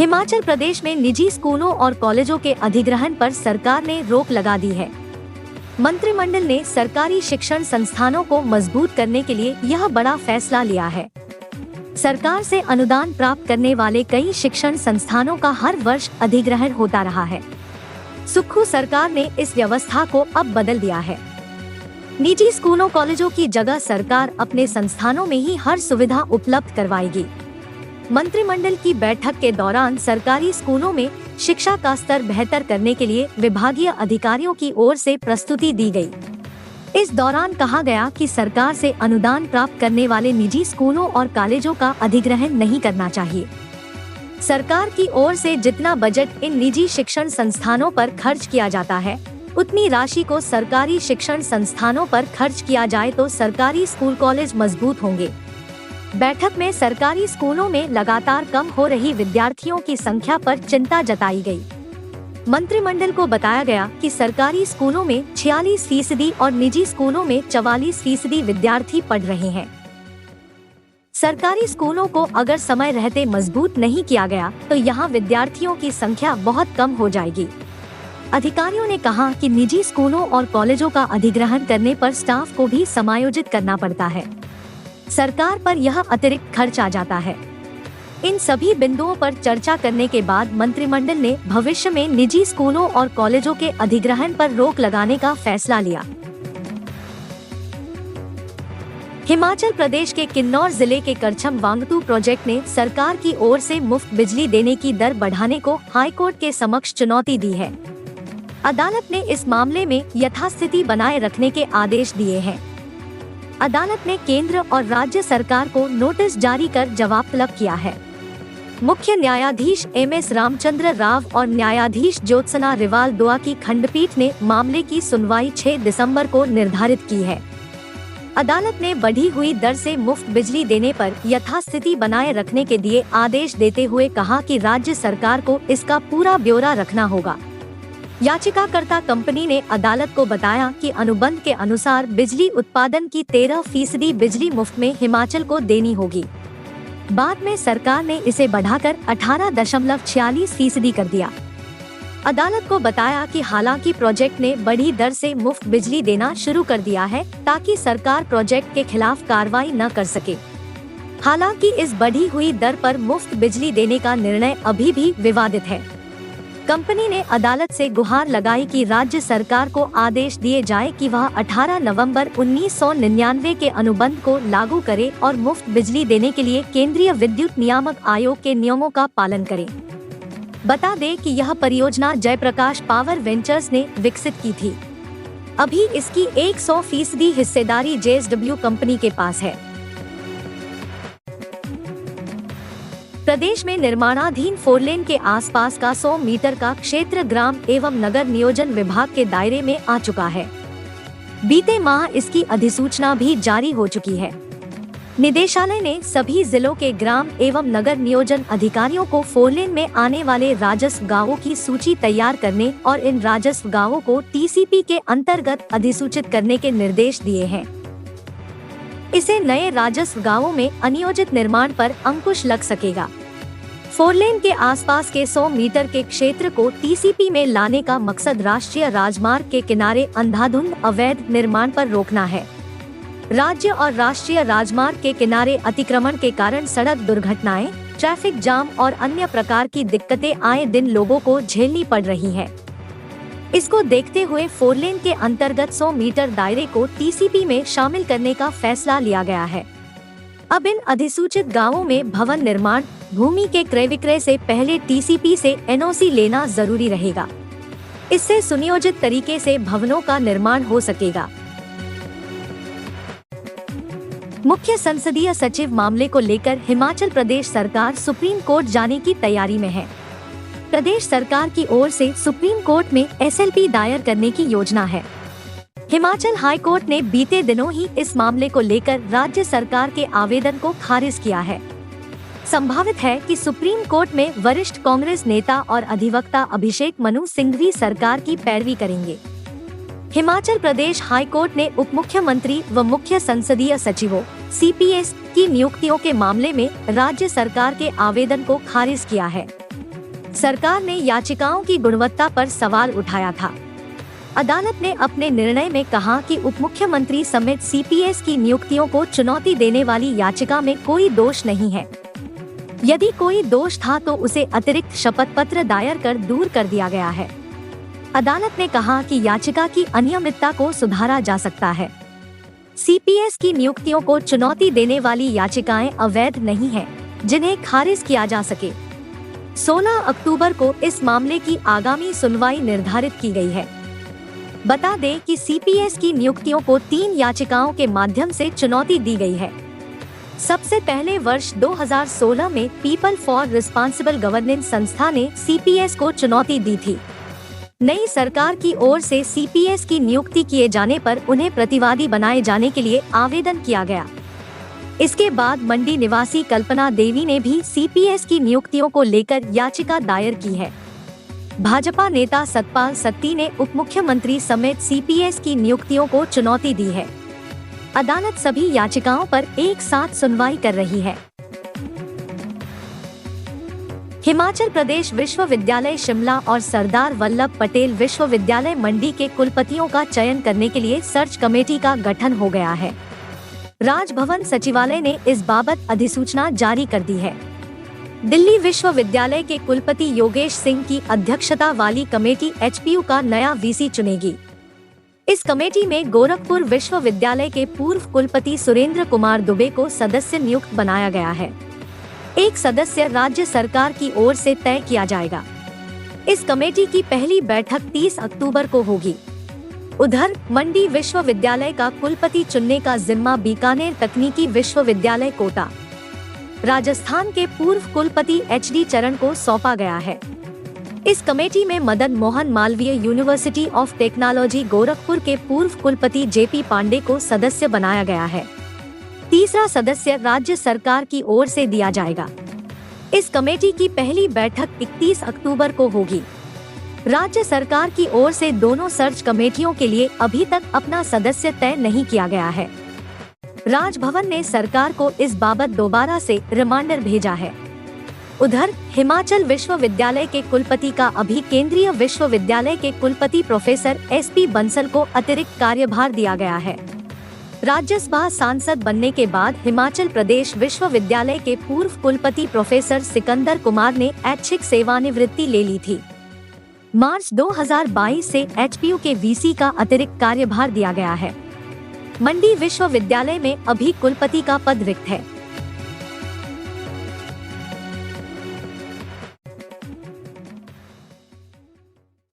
हिमाचल प्रदेश में निजी स्कूलों और कॉलेजों के अधिग्रहण पर सरकार ने रोक लगा दी है। मंत्रिमंडल ने सरकारी शिक्षण संस्थानों को मजबूत करने के लिए यह बड़ा फैसला लिया है। सरकार से अनुदान प्राप्त करने वाले कई शिक्षण संस्थानों का हर वर्ष अधिग्रहण होता रहा है। सुक्खू सरकार ने इस व्यवस्था को अब बदल दिया है। निजी स्कूलों कॉलेजों की जगह सरकार अपने संस्थानों में ही हर सुविधा उपलब्ध करवाएगी। मंत्रिमंडल की बैठक के दौरान सरकारी स्कूलों में शिक्षा का स्तर बेहतर करने के लिए विभागीय अधिकारियों की ओर से प्रस्तुति दी गई। इस दौरान कहा गया कि सरकार से अनुदान प्राप्त करने वाले निजी स्कूलों और कॉलेजों का अधिग्रहण नहीं करना चाहिए। सरकार की ओर से जितना बजट इन निजी शिक्षण संस्थानों पर खर्च किया जाता है, उतनी राशि को सरकारी शिक्षण संस्थानों पर खर्च किया जाए तो सरकारी स्कूल कॉलेज मजबूत होंगे। बैठक में सरकारी स्कूलों में लगातार कम हो रही विद्यार्थियों की संख्या पर चिंता जताई गई। मंत्रिमंडल को बताया गया कि सरकारी स्कूलों में 46% और निजी स्कूलों में 44% विद्यार्थी पढ़ रहे हैं। सरकारी स्कूलों को अगर समय रहते मजबूत नहीं किया गया तो यहाँ विद्यार्थियों की संख्या बहुत कम हो जाएगी। अधिकारियों ने कहा कि निजी स्कूलों और कॉलेजों का अधिग्रहण करने पर स्टाफ को भी समायोजित करना पड़ता है। सरकार पर यह अतिरिक्त खर्च आ जाता है। इन सभी बिंदुओं पर चर्चा करने के बाद मंत्रिमंडल ने भविष्य में निजी स्कूलों और कॉलेजों के अधिग्रहण पर रोक लगाने का फैसला लिया। हिमाचल प्रदेश के किन्नौर जिले के करछम वांगतू प्रोजेक्ट ने सरकार की ओर से मुफ्त बिजली देने की दर बढ़ाने को हाईकोर्ट के समक्ष चुनौती दी है। अदालत ने इस मामले में यथास्थिति बनाए रखने के आदेश दिए हैं। अदालत ने केंद्र और राज्य सरकार को नोटिस जारी कर जवाब तलब किया है। मुख्य न्यायाधीश MS रामचंद्र राव और न्यायाधीश ज्योत्सना रिवाल दुआ की खंडपीठ ने मामले की सुनवाई 6 दिसंबर को निर्धारित की है। अदालत ने बढ़ी हुई दर से मुफ्त बिजली देने पर यथास्थिति बनाए रखने के दिए आदेश देते हुए कहा कि राज्य सरकार को इसका पूरा ब्यौरा रखना होगा। याचिकाकर्ता कंपनी ने अदालत को बताया कि अनुबंध के अनुसार बिजली उत्पादन की 13% बिजली मुफ्त में हिमाचल को देनी होगी। बाद में सरकार ने इसे बढ़ाकर 18.46% कर दिया। अदालत को बताया कि हालांकि प्रोजेक्ट ने बढ़ी दर से मुफ्त बिजली देना शुरू कर दिया है ताकि सरकार प्रोजेक्ट के खिलाफ कार्रवाई न कर सके। हालांकि इस बढ़ी हुई दर पर मुफ्त बिजली देने का निर्णय अभी भी विवादित है। कंपनी ने अदालत से गुहार लगाई कि राज्य सरकार को आदेश दिए जाए कि वह 18 नवंबर 1999 के अनुबंध को लागू करे और मुफ्त बिजली देने के लिए केंद्रीय विद्युत नियामक आयोग के नियमों का पालन करे। बता दें कि यह परियोजना जयप्रकाश पावर वेंचर्स ने विकसित की थी। अभी इसकी 100% हिस्सेदारी JSW कंपनी के पास है। प्रदेश में निर्माणाधीन 4 लेन के आसपास का 100 मीटर का क्षेत्र ग्राम एवं नगर नियोजन विभाग के दायरे में आ चुका है। बीते माह इसकी अधिसूचना भी जारी हो चुकी है। निदेशालय ने सभी जिलों के ग्राम एवं नगर नियोजन अधिकारियों को 4 लेन में आने वाले राजस्व गांवों की सूची तैयार करने और इन राजस्व गांवों को TCP के अंतर्गत अधिसूचित करने के निर्देश दिए हैं। इसे नए राजस्व गांवों में अनियोजित निर्माण पर अंकुश लग सकेगा। 4 लेन के आसपास के 100 मीटर के क्षेत्र को TCP में लाने का मकसद राष्ट्रीय राजमार्ग के किनारे अंधाधुंध अवैध निर्माण पर रोकना है। राज्य और राष्ट्रीय राजमार्ग के किनारे अतिक्रमण के कारण सड़क दुर्घटनाएं, ट्रैफिक जाम और अन्य प्रकार की दिक्कतें आए दिन लोगों को झेलनी पड़ रही है। इसको देखते हुए 4 लेन के अंतर्गत 100 मीटर दायरे को TCP में शामिल करने का फैसला लिया गया है। अब इन अधिसूचित गांवों में भवन निर्माण, भूमि के क्रय विक्रय से पहले TCP से NOC लेना जरूरी रहेगा। इससे सुनियोजित तरीके से भवनों का निर्माण हो सकेगा। मुख्य संसदीय सचिव मामले को लेकर हिमाचल प्रदेश सरकार सुप्रीम कोर्ट जाने की तैयारी में है। प्रदेश सरकार की ओर से सुप्रीम कोर्ट में SLP दायर करने की योजना है। हिमाचल हाई कोर्ट ने बीते दिनों ही इस मामले को लेकर राज्य सरकार के आवेदन को खारिज किया है। संभावित है कि सुप्रीम कोर्ट में वरिष्ठ कांग्रेस नेता और अधिवक्ता अभिषेक मनु सिंघवी सरकार की पैरवी करेंगे। हिमाचल प्रदेश हाई कोर्ट ने उप मुख्यमंत्री व मुख्य संसदीय सचिवों CPS की नियुक्तियों के मामले में राज्य सरकार के आवेदन को खारिज किया है। सरकार ने याचिकाओं की गुणवत्ता पर सवाल उठाया था। अदालत ने अपने निर्णय में कहा कि उप मुख्यमंत्री समेत सीपीएस की नियुक्तियों को चुनौती देने वाली याचिका में कोई दोष नहीं है। यदि कोई दोष था तो उसे अतिरिक्त शपथ पत्र दायर कर दूर कर दिया गया है। अदालत ने कहा कि याचिका की अनियमितता को सुधारा जा सकता है। सीपीएस की नियुक्तियों को चुनौती देने वाली याचिकाएं अवैध नहीं हैं, जिन्हें खारिज किया जा सके। 16 अक्टूबर को इस मामले की आगामी सुनवाई निर्धारित की गई है। बता दें कि सीपीएस की नियुक्तियों को 3 याचिकाओं के माध्यम से चुनौती दी गई है। सबसे पहले वर्ष 2016 में पीपल फॉर रिस्पांसिबल गवर्नेंस संस्था ने सीपीएस को चुनौती दी थी। नई सरकार की ओर से सीपीएस की नियुक्ति किए जाने पर उन्हें प्रतिवादी बनाए जाने के लिए आवेदन किया गया। इसके बाद मंडी निवासी कल्पना देवी ने भी सीपीएस की नियुक्तियों को लेकर याचिका दायर की है। भाजपा नेता सतपाल सत्ती ने उप मुख्यमंत्री समेत सीपीएस की नियुक्तियों को चुनौती दी है। अदालत सभी याचिकाओं पर एक साथ सुनवाई कर रही है। हिमाचल प्रदेश विश्वविद्यालय शिमला और सरदार वल्लभ पटेल विश्वविद्यालय मंडी के कुलपतियों का चयन करने के लिए सर्च कमेटी का गठन हो गया है। राजभवन सचिवालय ने इस बाबत अधिसूचना जारी कर दी है। दिल्ली विश्वविद्यालय के कुलपति योगेश सिंह की अध्यक्षता वाली कमेटी एचपीयू का नया वीसी चुनेगी। इस कमेटी में गोरखपुर विश्वविद्यालय के पूर्व कुलपति सुरेंद्र कुमार दुबे को सदस्य नियुक्त बनाया गया है। एक सदस्य राज्य सरकार की ओर से तय किया जाएगा। इस कमेटी की पहली बैठक 30 अक्टूबर को होगी। उधर मंडी विश्वविद्यालय का कुलपति चुनने का जिम्मा बीकानेर तकनीकी विश्वविद्यालय कोटा, राजस्थान के पूर्व कुलपति एचडी चरण को सौंपा गया है। इस कमेटी में Madan Mohan Malviya university of technology Gorakhpur के पूर्व कुलपति जेपी पांडे को सदस्य बनाया गया है। तीसरा सदस्य राज्य सरकार की ओर से दिया जाएगा। इस कमेटी की पहली बैठक 31 अक्टूबर को होगी। राज्य सरकार की ओर से दोनों सर्च कमेटियों के लिए अभी तक अपना सदस्य तय नहीं किया गया है। राजभवन ने सरकार को इस बाबत दोबारा से रिमाइंडर भेजा है। उधर हिमाचल विश्वविद्यालय के कुलपति का अभी केंद्रीय विश्वविद्यालय के कुलपति प्रोफेसर एसपी बंसल को अतिरिक्त कार्यभार दिया गया है। राज्यसभा सांसद बनने के बाद हिमाचल प्रदेश विश्वविद्यालय के पूर्व कुलपति प्रोफेसर सिकंदर कुमार ने ऐच्छिक सेवानिवृत्ति ले ली थी। मार्च 2022 से एचपीयू के वीसी का अतिरिक्त कार्यभार दिया गया है। मंडी विश्वविद्यालय में अभी कुलपति का पद रिक्त है।